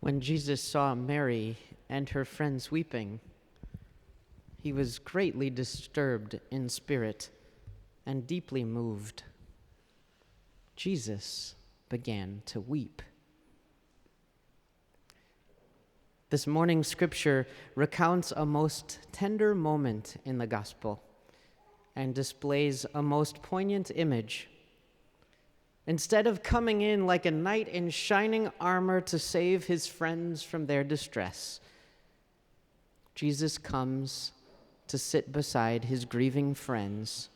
When Jesus saw Mary and her friends weeping, he was greatly disturbed in spirit and deeply moved. Jesus began to weep. This morning's scripture recounts a most tender moment in the gospel and displays a most poignant image. Instead of coming in like a knight in shining armor to save his friends from their distress, Jesus comes to sit beside his grieving friends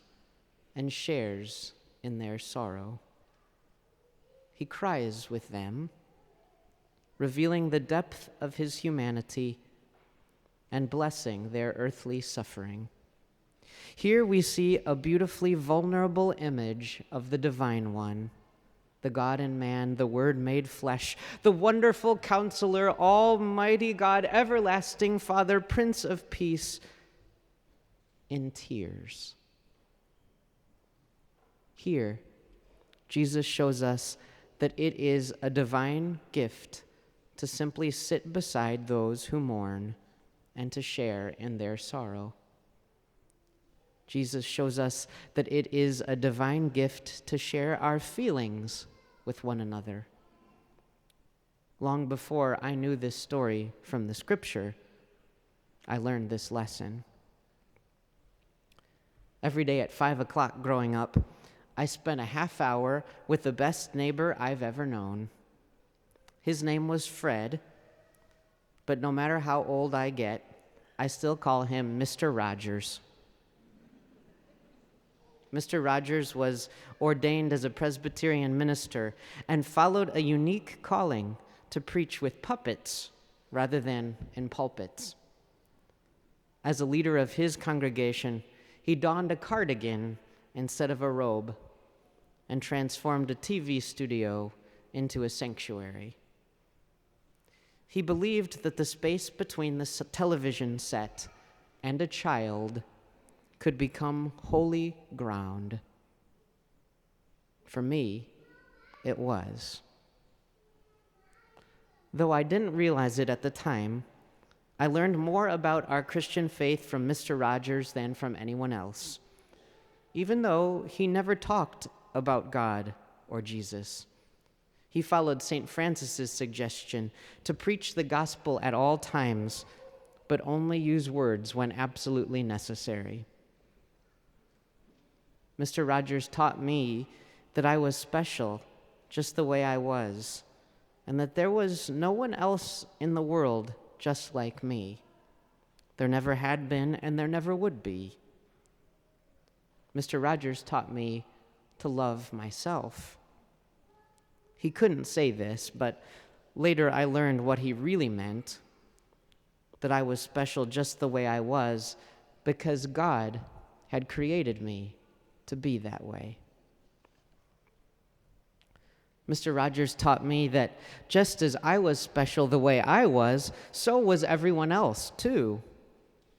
and shares in their sorrow. He cries with them, revealing the depth of his humanity and blessing their earthly suffering. Here we see a beautifully vulnerable image of the Divine One, the God and man, the Word made flesh, the wonderful Counselor, Almighty God, everlasting Father, Prince of Peace, in tears. Here, Jesus shows us that it is a divine gift to simply sit beside those who mourn and to share in their sorrow. Jesus shows us that it is a divine gift to share our feelings with one another. Long before I knew this story from the scripture, I learned this lesson. Every day at 5 o'clock growing up, I spent a half hour with the best neighbor I've ever known. His name was Fred, but no matter how old I get, I still call him Mr. Rogers. Mr. Rogers was ordained as a Presbyterian minister and followed a unique calling to preach with puppets rather than in pulpits. As a leader of his congregation, he donned a cardigan instead of a robe and transformed a TV studio into a sanctuary. He believed that the space between the television set and a child could become holy ground. For me, it was. Though I didn't realize it at the time, I learned more about our Christian faith from Mr. Rogers than from anyone else, even though he never talked about God or Jesus. He followed St. Francis's suggestion to preach the gospel at all times, but only use words when absolutely necessary. Mr. Rogers taught me that I was special just the way I was, and that there was no one else in the world just like me. There never had been, and there never would be. Mr. Rogers taught me to love myself. He couldn't say this, but later I learned what he really meant, that I was special just the way I was because God had created me to be that way. Mr. Rogers taught me that just as I was special the way I was, so was everyone else too,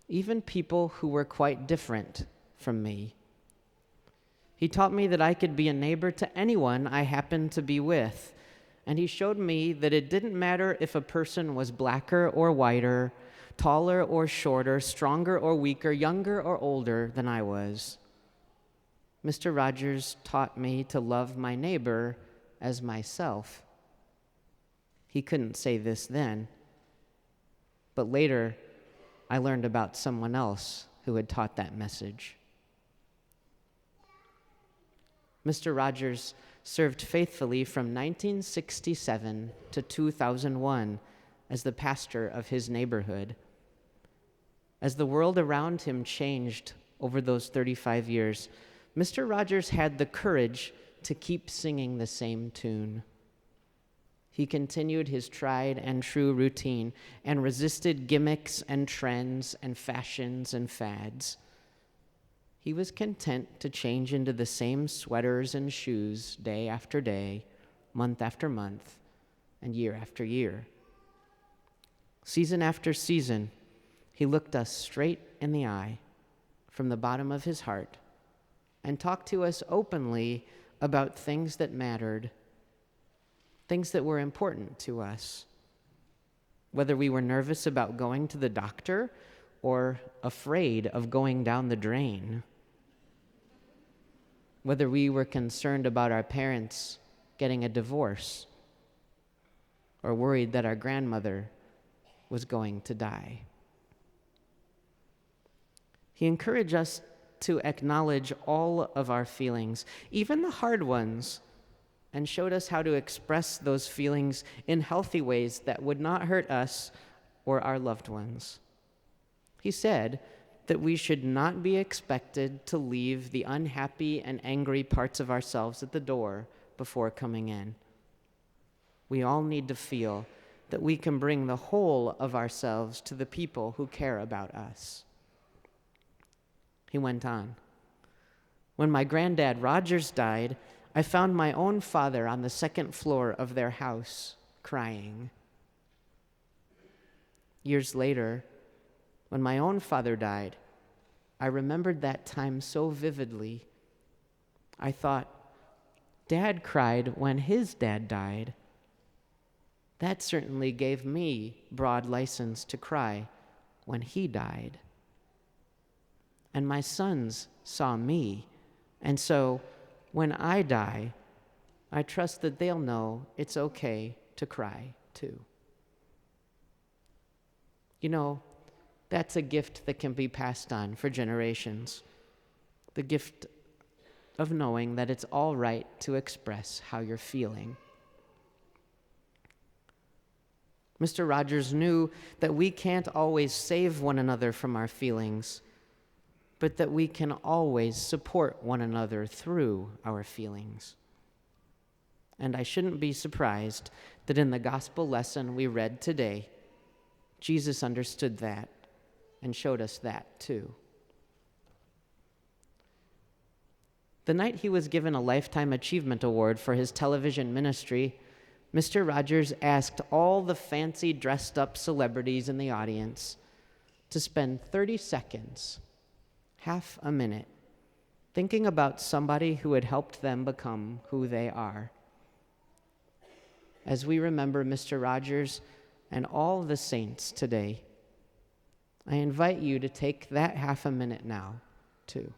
even people who were quite different from me. He taught me that I could be a neighbor to anyone I happened to be with, and he showed me that it didn't matter if a person was blacker or whiter, taller or shorter, stronger or weaker, younger or older than I was. Mr. Rogers taught me to love my neighbor as myself. He couldn't say this then, but later I learned about someone else who had taught that message. Mr. Rogers served faithfully from 1967 to 2001 as the pastor of his neighborhood. As the world around him changed over those 35 years, Mr. Rogers had the courage to keep singing the same tune. He continued his tried and true routine and resisted gimmicks and trends and fashions and fads. He was content to change into the same sweaters and shoes day after day, month after month, and year after year. Season after season, he looked us straight in the eye from the bottom of his heart and talked to us openly about things that mattered, things that were important to us. whether we were nervous about going to the doctor or afraid of going down the drain, whether we were concerned about our parents getting a divorce or worried that our grandmother was going to die. He encouraged us to acknowledge all of our feelings, even the hard ones, and showed us how to express those feelings in healthy ways that would not hurt us or our loved ones. He said that we should not be expected to leave the unhappy and angry parts of ourselves at the door before coming in. We all need to feel that we can bring the whole of ourselves to the people who care about us. He went on, "When my granddad Rogers died, I found my own father on the second floor of their house, crying. Years later, when my own father died, I remembered that time so vividly. I thought, Dad cried when his dad died. That certainly gave me broad license to cry when he died. And my sons saw me, and so when I die, I trust that they'll know it's okay to cry too." You know, that's a gift that can be passed on for generations. The gift of knowing that it's all right to express how you're feeling. Mr. Rogers knew that we can't always save one another from our feelings, but that we can always support one another through our feelings. And I shouldn't be surprised that in the gospel lesson we read today, Jesus understood that and showed us that too. The night he was given a Lifetime Achievement Award for his television ministry, Mr. Rogers asked all the fancy dressed-up celebrities in the audience to spend 30 seconds, half a minute, thinking about somebody who had helped them become who they are. As we remember Mr. Rogers and all the saints today, I invite you to take that half a minute now, too.